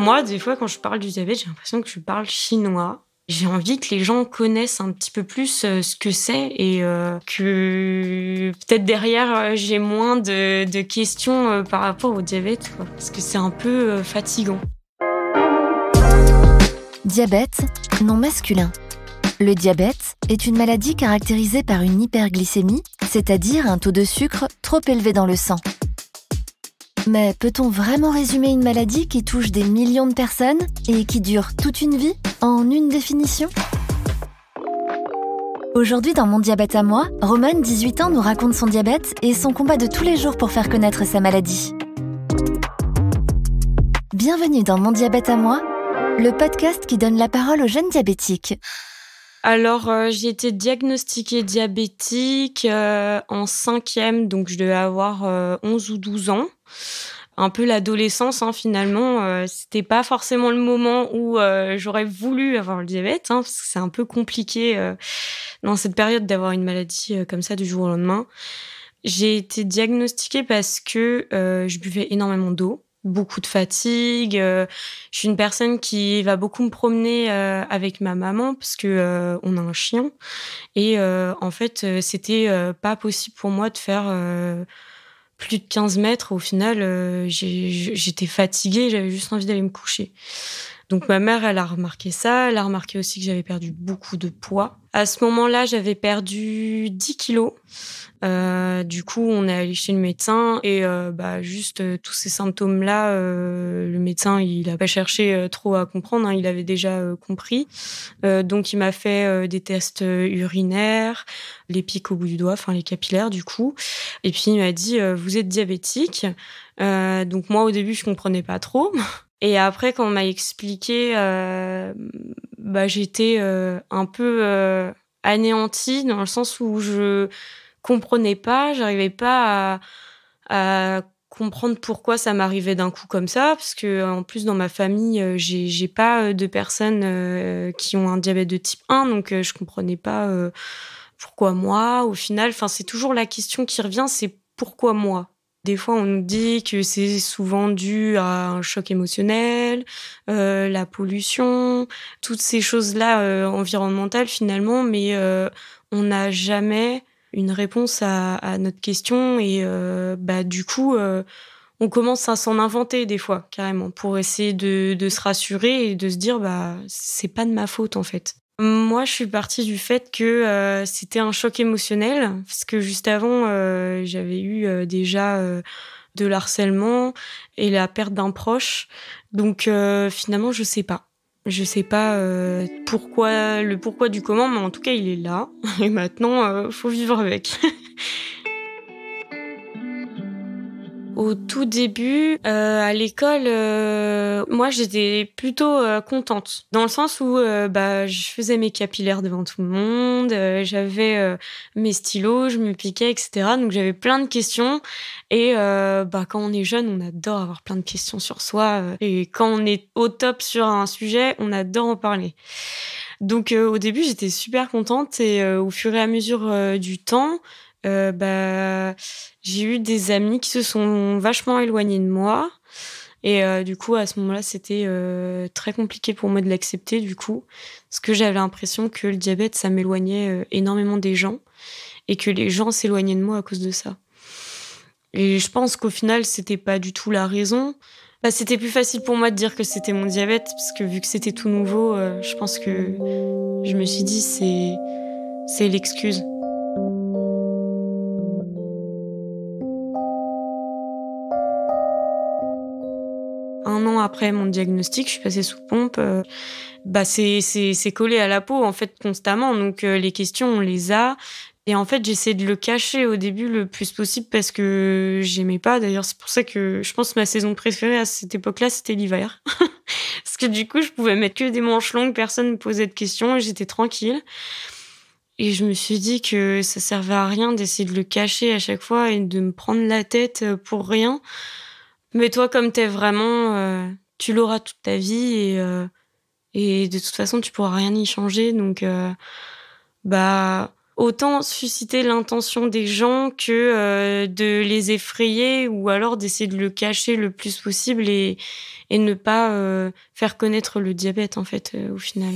Moi, des fois, quand je parle du diabète, j'ai l'impression que je parle chinois. J'ai envie que les gens connaissent un petit peu plus ce que c'est et que peut-être derrière, j'ai moins de questions par rapport au diabète, quoi, parce que c'est un peu fatigant. Diabète, nom masculin. Le diabète est une maladie caractérisée par une hyperglycémie, c'est-à-dire un taux de sucre trop élevé dans le sang. Mais peut-on vraiment résumer une maladie qui touche des millions de personnes et qui dure toute une vie en une définition ? Aujourd'hui dans Mon diabète à moi, Romane, 18 ans, nous raconte son diabète et son combat de tous les jours pour faire connaître sa maladie. Bienvenue dans Mon diabète à moi, le podcast qui donne la parole aux jeunes diabétiques. Alors, j'ai été diagnostiquée diabétique en 5e, donc je devais avoir 11 ou 12 ans. Un peu l'adolescence, finalement. C'était pas forcément le moment où j'aurais voulu avoir le diabète, parce que c'est un peu compliqué dans cette période d'avoir une maladie comme ça du jour au lendemain. J'ai été diagnostiquée parce que je buvais énormément d'eau. Beaucoup de fatigue. Je suis une personne qui va beaucoup me promener avec ma maman parce que on a un chien et en fait c'était pas possible pour moi de faire plus de 15 mètres. Au final, j'étais fatiguée, j'avais juste envie d'aller me coucher. Donc ma mère, elle a remarqué ça. Elle a remarqué aussi que j'avais perdu beaucoup de poids. À ce moment-là, j'avais perdu 10 kilos. Du coup, on est allé chez le médecin et juste tous ces symptômes-là, le médecin, il a pas cherché trop à comprendre, il avait déjà compris. Donc il m'a fait des tests urinaires, les pics au bout du doigt, enfin les capillaires du coup. Et puis il m'a dit vous êtes diabétique. Donc moi au début je comprenais pas trop. Et après quand on m'a expliqué, j'étais un peu anéantie dans le sens où je comprenais pas, j'arrivais pas à comprendre pourquoi ça m'arrivait d'un coup comme ça, parce que en plus dans ma famille, j'ai pas de personnes qui ont un diabète de type 1, donc je comprenais pas pourquoi moi. Au final, c'est toujours la question qui revient, c'est pourquoi moi? Des fois, on nous dit que c'est souvent dû à un choc émotionnel, la pollution, toutes ces choses-là environnementales finalement, mais on n'a jamais une réponse à notre question et du coup, on commence à s'en inventer des fois, carrément, pour essayer de se rassurer et de se dire c'est pas de ma faute en fait. Moi, je suis partie du fait que c'était un choc émotionnel, parce que juste avant, j'avais eu déjà de l'harcèlement et la perte d'un proche. Donc finalement, je sais pas. Je sais pas le pourquoi du comment, mais en tout cas, il est là. Et maintenant, faut vivre avec. Au tout début, à l'école, moi j'étais plutôt contente, dans le sens où je faisais mes capillaires devant tout le monde, j'avais mes stylos, je me piquais, etc. Donc j'avais plein de questions et quand on est jeune, on adore avoir plein de questions sur soi et quand on est au top sur un sujet, on adore en parler. Donc au début, j'étais super contente et au fur et à mesure du temps, j'ai eu des amis qui se sont vachement éloignés de moi et du coup à ce moment-là c'était très compliqué pour moi de l'accepter du coup parce que j'avais l'impression que le diabète ça m'éloignait énormément des gens et que les gens s'éloignaient de moi à cause de ça. Et je pense qu'au final c'était pas du tout la raison. C'était plus facile pour moi de dire que c'était mon diabète parce que vu que c'était tout nouveau, je pense que je me suis dit c'est l'excuse. Un an après mon diagnostic, je suis passée sous pompe. C'est collé à la peau en fait constamment. Donc les questions, on les a. Et en fait, j'essaie de le cacher au début le plus possible parce que j'aimais pas. D'ailleurs, c'est pour ça que je pense que ma saison préférée à cette époque-là, c'était l'hiver. Parce que du coup, je pouvais mettre que des manches longues, personne me posait de questions et j'étais tranquille. Et je me suis dit que ça servait à rien d'essayer de le cacher à chaque fois et de me prendre la tête pour rien. Mais toi, comme t'es vraiment, tu l'auras toute ta vie et de toute façon, tu pourras rien y changer. Donc, autant susciter l'intention des gens que, de les effrayer ou alors d'essayer de le cacher le plus possible et ne pas, faire connaître le diabète, en fait, au final.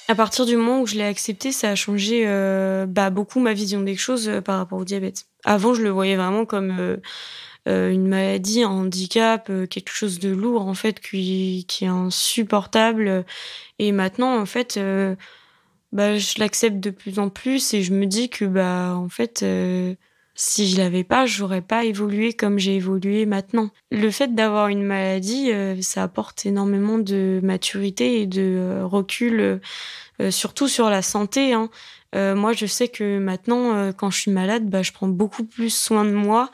À partir du moment où je l'ai accepté, ça a changé, beaucoup ma vision des choses, par rapport au diabète. Avant, je le voyais vraiment comme, une maladie, un handicap, quelque chose de lourd, en fait, qui est insupportable, et maintenant, en fait, je l'accepte de plus en plus et je me dis que, en fait, si je l'avais pas, j'aurais pas évolué comme j'ai évolué maintenant. Le fait d'avoir une maladie, ça apporte énormément de maturité et de, recul, surtout sur la santé, hein. Moi, je sais que maintenant, quand je suis malade, je prends beaucoup plus soin de moi.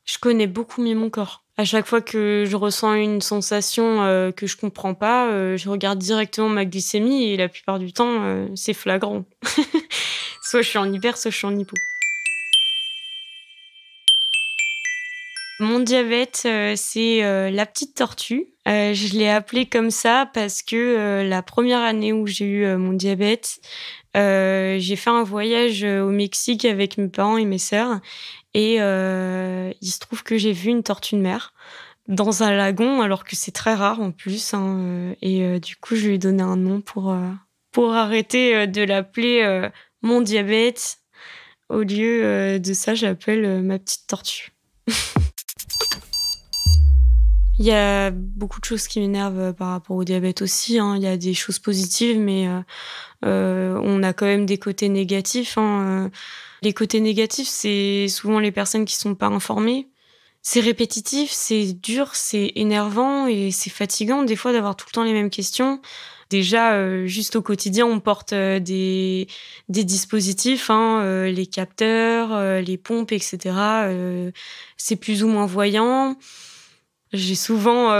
Je connais beaucoup mieux mon corps. À chaque fois que je ressens une sensation, que je comprends pas, je regarde directement ma glycémie et la plupart du temps, c'est flagrant. Soit je suis en hyper, soit je suis en hypo. Mon diabète, c'est, la petite tortue. Je l'ai appelé comme ça parce que, la première année où j'ai eu, mon diabète, j'ai fait un voyage, au Mexique avec mes parents et mes sœurs et il se trouve que j'ai vu une tortue de mer dans un lagon, alors que c'est très rare en plus, hein, du coup, je lui ai donné un nom pour arrêter, de l'appeler, mon diabète. Au lieu, de ça, j'appelle, ma petite tortue. Il y a beaucoup de choses qui m'énervent, par rapport au diabète aussi, hein. Il y a des choses positives, mais on a quand même des côtés négatifs, hein. Les côtés négatifs, c'est souvent les personnes qui sont pas informées. C'est répétitif, c'est dur, c'est énervant et c'est fatigant des fois d'avoir tout le temps les mêmes questions. Déjà, juste au quotidien, on porte, des dispositifs, hein, les capteurs, les pompes et cetera, c'est plus ou moins voyant. J'ai souvent,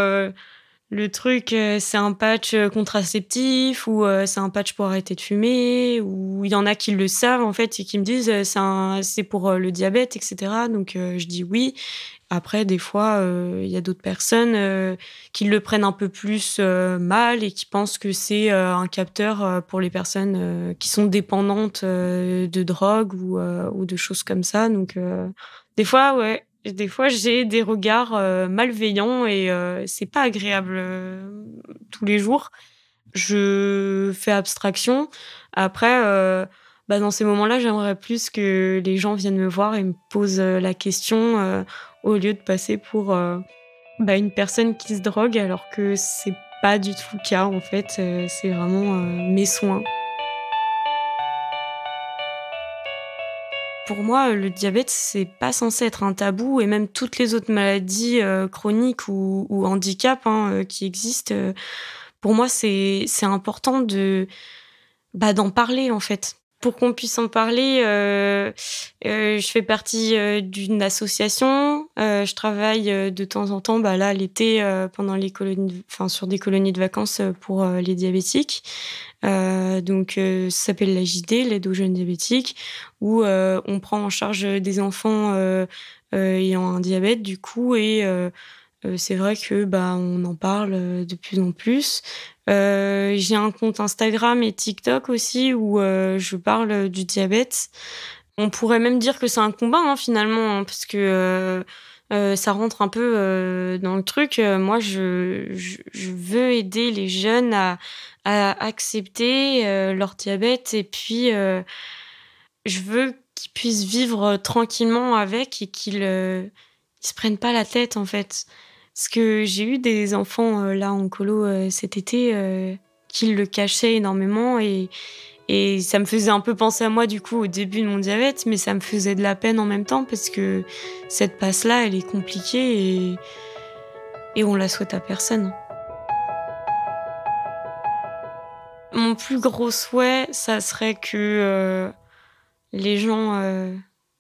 le truc, c'est un patch, contraceptif ou, c'est un patch pour arrêter de fumer, ou il y en a qui le savent en fait et qui me disent, c'est pour, le diabète et cetera, donc je dis: «Oui». Après des fois, il y a d'autres personnes, qui le prennent un peu plus, mal et qui pensent que c'est, un capteur, pour les personnes, qui sont dépendantes, de drogue ou de choses comme ça, donc des fois, ouais, des fois j'ai des regards, malveillants et c'est pas agréable, tous les jours. Je fais abstraction. Après, dans ces moments-là, j'aimerais plus que les gens viennent me voir et me posent, la question, au lieu de passer pour, une personne qui se drogue alors que c'est pas du tout le cas en fait, c'est vraiment, mes soins. Pour moi, le diabète, c'est pas censé être un tabou et même toutes les autres maladies, chroniques ou handicaps, hein, qui existent, pour moi, c'est important d'en parler, en fait. Pour qu'on puisse en parler, je fais partie, d'une association, je travaille, de temps en temps, là, l'été, pendant les sur des colonies de vacances, pour, les diabétiques. Ça s'appelle l'AJD, l'aide aux jeunes diabétiques, où, on prend en charge, des enfants, ayant un diabète, du coup, et c'est vrai que, on en parle, de plus en plus. J'ai un compte Instagram et TikTok aussi où, je parle, du diabète. On pourrait même dire que c'est un combat, hein, finalement, hein, parce que, ça rentre un peu, dans le truc. Moi, je veux aider les jeunes à accepter, leur diabète et puis, je veux qu'ils puissent vivre, tranquillement avec et qu'ils se prennent pas la tête, en fait. Parce que j'ai eu des enfants, là, en colo, cet été, qui le cachaient énormément et ça me faisait un peu penser à moi, du coup, au début de mon diabète, mais ça me faisait de la peine en même temps parce que cette passe-là, elle est compliquée et on la souhaite à personne. Mon plus gros souhait, ça serait que, les gens,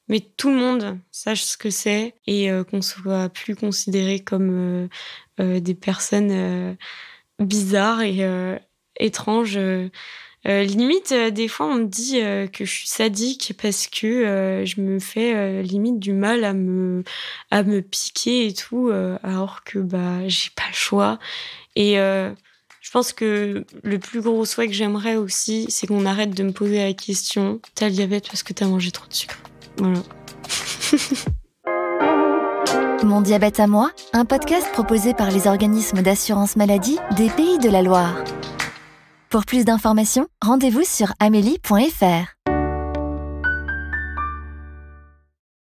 mais tout le monde sache ce que c'est et qu'on soit plus considérés comme, des personnes, bizarres et étranges. Limite, des fois, on me dit, que je suis sadique parce que, je me fais, limite du mal à me piquer et tout, alors que, j'ai pas le choix et Je pense que le plus gros souhait que j'aimerais aussi, c'est qu'on arrête de me poser la question « T'as le diabète parce que t'as mangé trop de sucre ?» Voilà. Mon diabète à moi, un podcast proposé par les organismes d'assurance maladie des Pays de la Loire. Pour plus d'informations, rendez-vous sur amélie.fr.